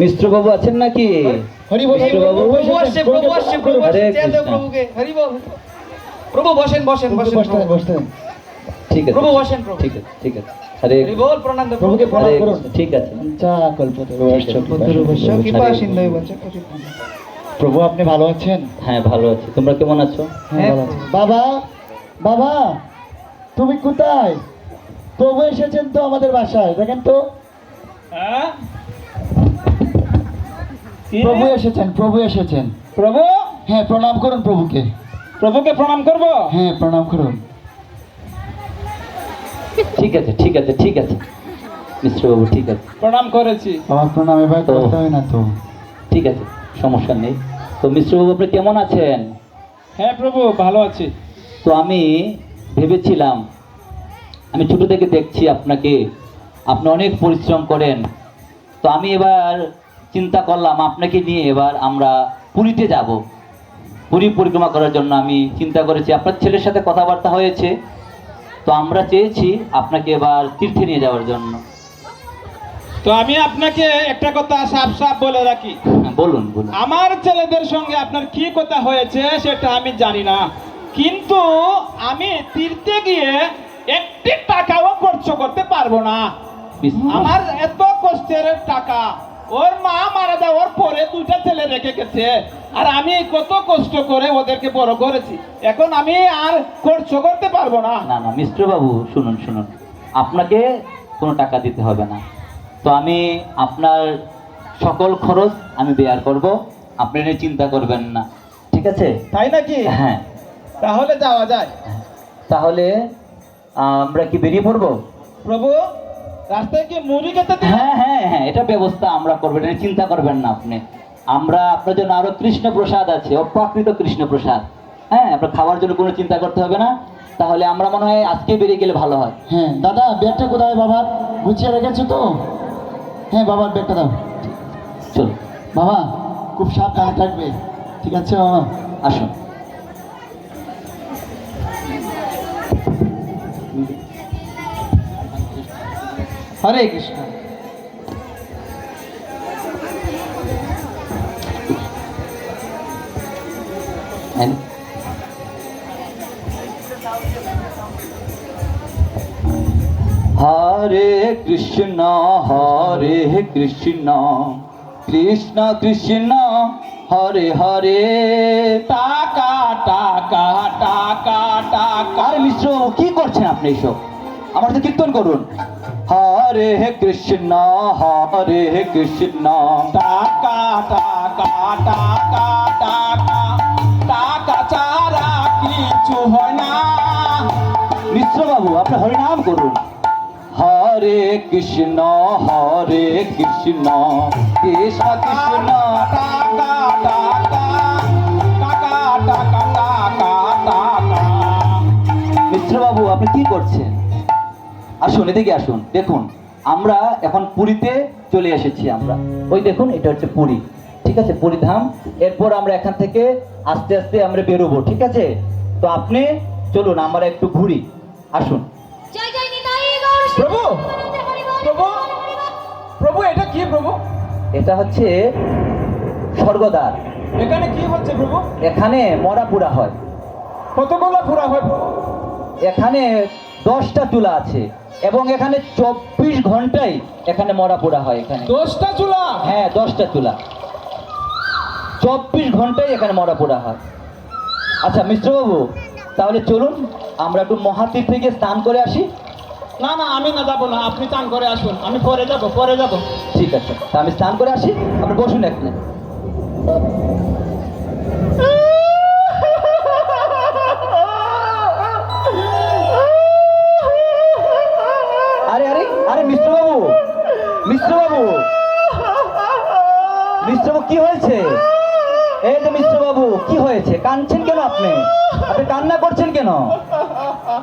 মিশ্র বাবু আছেন নাকি? মিশ্র বাবু প্রভু বসেন বসেন বসেন ঠিক আছে প্রভু বসেন প্রভু ঠিক আছে ঠিক আছে হরে হরি বল প্রণাম দেব প্রভুকে প্রণাম করুন। ঠিক আছে প্রভু আপনি ভালো আছেন? হ্যাঁ ভালো আছি, তোমরা কেমন আছো? হ্যাঁ ভালো আছি। বাবা বাবা তুমি কোথায়? প্রভু এসেছেন তো আমাদের বাসায়, দেখেন তো। প্রভু এসেছেন, প্রভু এসেছেন। প্রভু হ্যাঁ প্রণাম করুন প্রভুকে। প্রভুকে প্রণাম করব। হ্যাঁ প্রণাম করুন। ঠিক আছে ঠিক আছে ঠিক আছে মিশ্র বাবু ঠিক আছে প্রণাম করেছি। আমার প্রণাম এবার করতে হয় না তো? ঠিক আছে সমস্যা নেই। তো মিশ্র বাবু আপনি কেমন আছেন? হ্যাঁ প্রভু ভালো আছি। তো আমি ভেবেছিলাম, আমি ছোট থেকে দেখছি আপনাকে, আপনি অনেক পরিশ্রম করেন। তো আমি এবার চিন্তা করলাম আপনাকে নিয়ে এবার আমরা পুরীতে যাব। পুরী পরিক্রমা করার জন্য আমি চিন্তা করেছি, আপনার ছেলের সাথে কথাবার্তা হয়েছে। তো আমরা চেয়েছি আপনাকে এবার তীর্থে নিয়ে যাওয়ার জন্য। তো আমি আপনাকে একটা কথা সাফ সাফ বলে রাখি, বলুন বলুন। আমার ছেলেদের সঙ্গে আপনার কি কথা হয়েছে সেটা আমি জানি না, কিন্তু আমি তীর্থে গিয়ে একটি টাকাও খরচ করতে পারবো না। আমার এত কষ্টের টাকা, ওর মা মারা যাওয়ার পরে দুইটা ছেলে রেখে গেছে, আর আমি কত কষ্ট করে ওদেরকে বড় করেছি, এখন আমি আর খরচ করতে পারবো না। না না মিশ্র বাবু শুনুন শুনুন, আপনাকে কোনো টাকা দিতে হবে না। তো আমি আপনার সকল খরচ আমি বেয়ার করব, আপনি নিয়ে চিন্তা করবেন না, ঠিক আছে? তাই নাকি? হ্যাঁ তাহলে যাওয়া যায়। তাহলে আমরা কি বেরিয়ে পড়বো? প্রভু রাস্তায় কি মুড়ি খেতে দিন? হ্যাঁ হ্যাঁ হ্যাঁ এটা ব্যবস্থা আমরা করবো, এটা নিয়ে চিন্তা করবেন না আপনি। আমরা আপনার জন্য আরো কৃষ্ণ প্রসাদ আছে, অপ্রাকৃত কৃষ্ণ প্রসাদ। হ্যাঁ আপনার খাওয়ার জন্য কোনো চিন্তা করতে হবে না। তাহলে আমরা মনে হয় আজকে বেরিয়ে গেলে ভালো হয়। হ্যাঁ দাদা ব্যাগটা কোথায় বাবা? গুছিয়ে রেখেছো তো? হ্যাঁ বাবার ব্যাগটা দাও। চলো বাবা খুব সাবধানে থাকবে, ঠিক আছে বাবা? আসুন। হরে কৃষ্ণ। হ্যাঁ হরে কৃষ্ণ কৃষ্ণ কৃষ্ণ হরে হরে। টাকা টাকা টাকা টাকা। আরে মিশ্র কি করছেন আপনি এইসব? আমার তো কীর্তন করুন। হরে কৃষ্ণ টাকা টাকা টাকা টাকা টাকা ছাড়া কিছু হয় না। মিশ্র বাবু আপনি হরিনাম করুন। হরে কৃষ্ণ কৃষ্ণ কৃষ্ণ টাকা টাকা টাকা টাকা টাকা টাকা। মিশ্র বাবু আপনি কি করছেন? আসুন এদিকে আসুন। দেখুন আমরা এখন পুরীতে চলে এসেছি। আমরা ওই দেখুন এটা হচ্ছে পুরী, ঠিক আছে? পুরী ধাম। এরপর আমরা এখান থেকে আস্তে আস্তে আমরা বেরোবো, ঠিক আছে? তো আপনি চলুন আমরা একটু ঘুরি, আসুন। প্রভু প্রভু প্রভু এটা কি প্রভু? এটা হচ্ছে স্বর্গদ্বার। এখানে কি হচ্ছে প্রভু? এখানে মরা পুরা হয়। কতগুলো পুরা হয় প্রভু? এখানে 10টা চুলা আছে এবং এখানে 24 ঘন্টাই এখানে মরা পোড়া হয়। এখানে 10টা চুলা? হ্যাঁ 10টা চুলা, 24 ঘন্টাই এখানে মরা পোড়া হয়। আচ্ছা মিশ্রবাবু তাহলে চলুন আমরা একটু মহাতীর্থে গিয়ে স্নান করে আসি। না না আমি না যাবো না, আপনি চান করে আসুন, আমি পরে যাব। ঠিক আছে তা আমি স্নান করে আসি, আপনি বসুন এখানে। আরে আরে আরে মিশ্রবাবু কি হয়েছে? এই যে মিশ্রবাবু কি হয়েছে? কাঁদছেন কেন আপনি? আপনি কান্না করছেন কেন?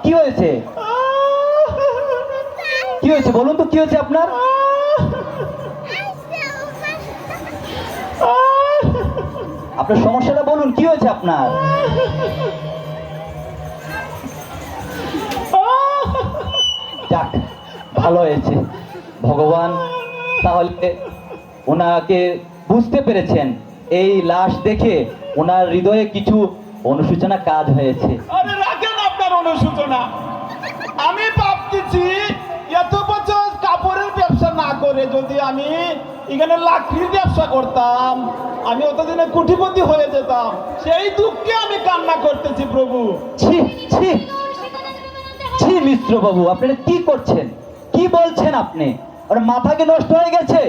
কি হয়েছে? কি হয়েছে বলুন তো, কি হয়েছে আপনার? আপনার সমস্যাটা বলুন, কি হয়েছে আপনার? যাক ভালো হয়েছে, ভগবান তাহলে ওনাকে বুঝতে পেরেছেন, এই লাশ দেখে ওনার হৃদয়ে কিছু অনুশোচনা কাজ হয়েছে। আরে রাখেন আপনার অনুশোচনা। আমি ভাবতেছি এত বছর কাপড়ের ব্যবসা না করে যদি আমি এখানে লাকড়ির ব্যবসা করতাম, আমি অতদিনে কোটিপতি হয়ে যেতাম। সেই দুঃখে আমি কান্না করতেছি প্রভু। ছি ছি ছি মিশ্র বাবু, আপনারা কি করছেন, কি বলছেন আপনি? আর মাথা কি নষ্ট হয়ে গেছে?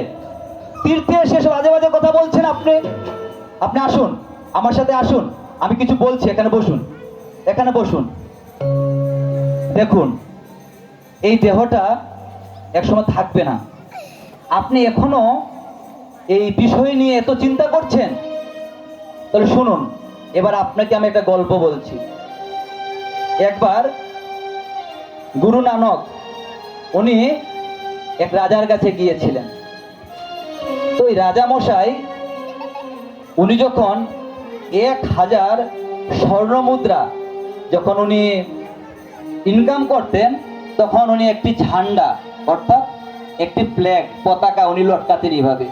তীর্থে এসে সব বাজে বাজে কথা বলছেন আপনি। আপনি আসুন, আমার সাথে আসুন, আমি কিছু বলছি। এখানে বসুন, এখানে বসুন। দেখুন, এই দেহটা একসময় থাকবে না। আপনি এখনো এই বিষয় নিয়ে এত চিন্তা করছেন, তাহলে শুনুন, এবার আপনাকে আমি একটা গল্প বলছি। একবার গুরু নানক উনি এক রাজার কাছে গিয়েছিলেন। তো ওই রাজা মশাই উনি যখন 1000 স্বর্ণ মুদ্রা যখন উনি ইনকাম করতেন, তখন উনি একটি ঝান্ডা অর্থাৎ একটি ফ্ল্যাগ পতাকা উনি লটকাতেন এইভাবে।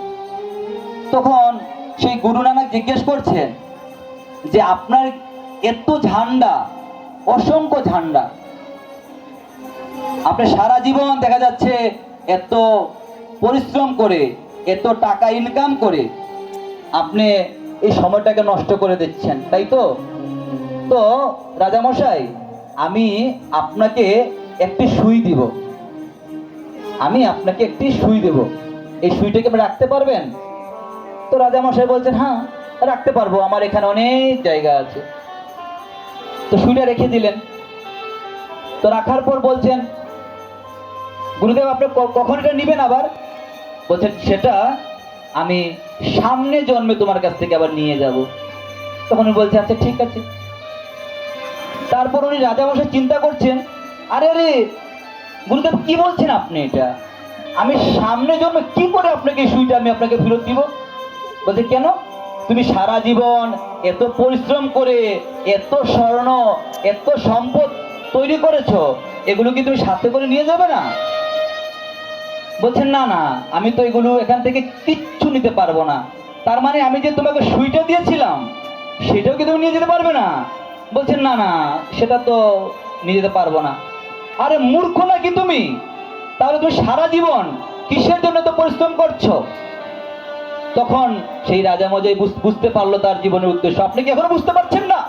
তখন সেই গুরু নানক জিজ্ঞেস করছেন যে আপনার এত ঝান্ডা, অসংখ্য ঝান্ডা, আপনি সারা জীবন দেখা যাচ্ছে এত পরিশ্রম করে এত টাকা ইনকাম করে আপনি এই সময়টাকে নষ্ট করে দিচ্ছেন, তাই তো? তো রাজামশাই, আমি আপনাকে একটি সুই দিব, আমি আপনাকে একটি সুই দেব, এই সুইটাকে আপনি রাখতে পারবেন? তো রাজামশাই বলছেন, হ্যাঁ রাখতে পারবো, আমার এখানে অনেক জায়গা আছে। তো সুইটা রেখে দিলেন। তো রাখার পর বলছেন, গুরুদেব আপনি কখন এটা নিবেন আবার? বলছেন, সেটা আমি সামনে জন্মে তোমার কাছ থেকে আবার নিয়ে যাব। তখন উনি বলছে, আচ্ছা ঠিক আছে। তারপর উনি রাজামশাই চিন্তা করছেন, আরে আরে গুরুদেব কি বলছেন আপনি? এটা আমি সামনে জন্মে কি করে আপনাকে এই সুইটা আমি আপনাকে ফেরত দিব? বলছে, কেন? তুমি সারা জীবন এত পরিশ্রম করে এত স্বর্ণ এত সম্পদ তৈরি করেছো, এগুলো কি তুমি সাথে করে নিয়ে যাবে না? বলছেন, না না, আমি তো এগুলো এখান থেকে কিচ্ছু নিতে পারবো না। তার মানে আমি যে তোমাকে সুইটা দিয়েছিলাম সেটাও কি তুমি নিয়ে যেতে পারবে না? বলছেন, না না, সেটা তো নিয়ে যেতে পারবো না। আরে মূর্খ নাকি তুমি? তাহলে তুমি সারা জীবন কিসের জন্য তো পরিশ্রম করছো? তখন সেই রাজা মজাই বুঝতে পারলো তার জীবনের উদ্দেশ্য। আপনি কি এখনো বুঝতে পারছেন না?